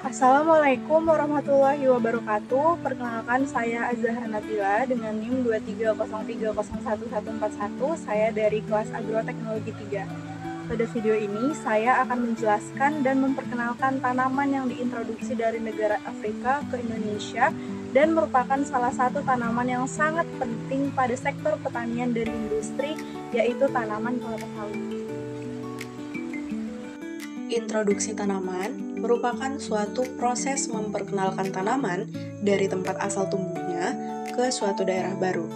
Assalamualaikum warahmatullahi wabarakatuh. Perkenalkan, saya Azahra Nabila dengan NIM 230301141. Saya dari kelas Agroteknologi 3. Pada video ini, saya akan menjelaskan dan memperkenalkan tanaman yang diintroduksi dari negara Afrika ke Indonesia dan merupakan salah satu tanaman yang sangat penting pada sektor pertanian dan industri, yaitu tanaman kelapa sawit. Introduksi tanaman merupakan suatu proses memperkenalkan tanaman dari tempat asal tumbuhnya ke suatu daerah baru.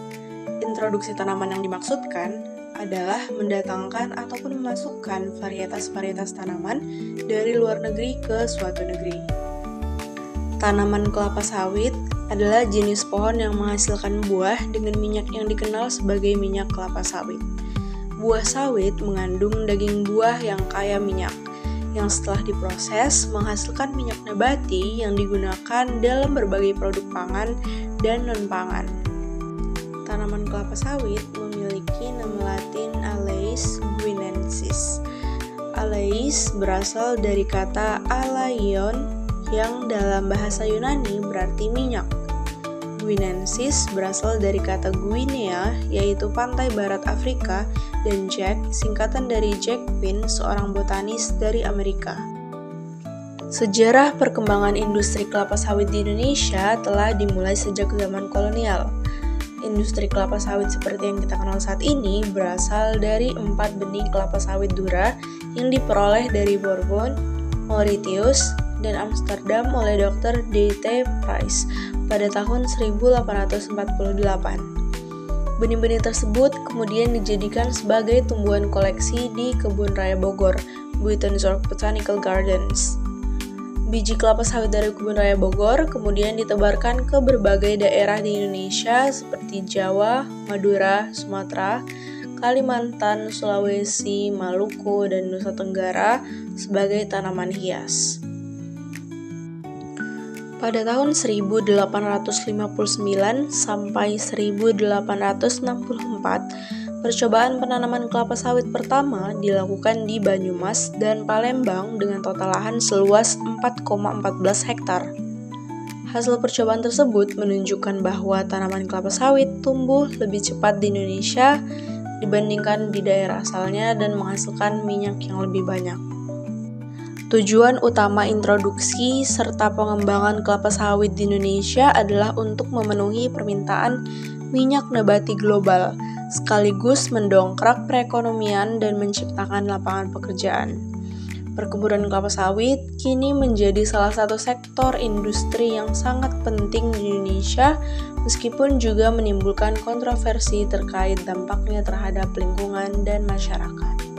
Introduksi tanaman yang dimaksudkan adalah mendatangkan ataupun memasukkan varietas-varietas tanaman dari luar negeri ke suatu negeri. Tanaman kelapa sawit adalah jenis pohon yang menghasilkan buah dengan minyak yang dikenal sebagai minyak kelapa sawit. Buah sawit mengandung daging buah yang kaya minyak, yang setelah diproses menghasilkan minyak nabati yang digunakan dalam berbagai produk pangan dan non-pangan. Tanaman kelapa sawit memiliki nama latin Aloes guineensis. Aloes berasal dari kata alaion yang dalam bahasa Yunani berarti minyak. Guineensis berasal dari kata Guinea, yaitu pantai barat Afrika, dan Jack, singkatan dari Jack Quinn, seorang botanis dari Amerika. Sejarah perkembangan industri kelapa sawit di Indonesia telah dimulai sejak zaman kolonial. Industri kelapa sawit seperti yang kita kenal saat ini berasal dari 4 benih kelapa sawit dura yang diperoleh dari Bourbon, Mauritius, dan Amsterdam oleh Dr. D.T. Price pada tahun 1848. Benih-benih tersebut kemudian dijadikan sebagai tumbuhan koleksi di Kebun Raya Bogor, Buitenzorg Botanical Gardens. Biji kelapa sawit dari Kebun Raya Bogor kemudian ditebarkan ke berbagai daerah di Indonesia seperti Jawa, Madura, Sumatera, Kalimantan, Sulawesi, Maluku, dan Nusa Tenggara sebagai tanaman hias. Pada tahun 1859 sampai 1864, percobaan penanaman kelapa sawit pertama dilakukan di Banyumas dan Palembang dengan total lahan seluas 4,14 hektar. Hasil percobaan tersebut menunjukkan bahwa tanaman kelapa sawit tumbuh lebih cepat di Indonesia dibandingkan di daerah asalnya dan menghasilkan minyak yang lebih banyak. Tujuan utama introduksi serta pengembangan kelapa sawit di Indonesia adalah untuk memenuhi permintaan minyak nabati global, sekaligus mendongkrak perekonomian dan menciptakan lapangan pekerjaan. Perkebunan kelapa sawit kini menjadi salah satu sektor industri yang sangat penting di Indonesia, meskipun juga menimbulkan kontroversi terkait dampaknya terhadap lingkungan dan masyarakat.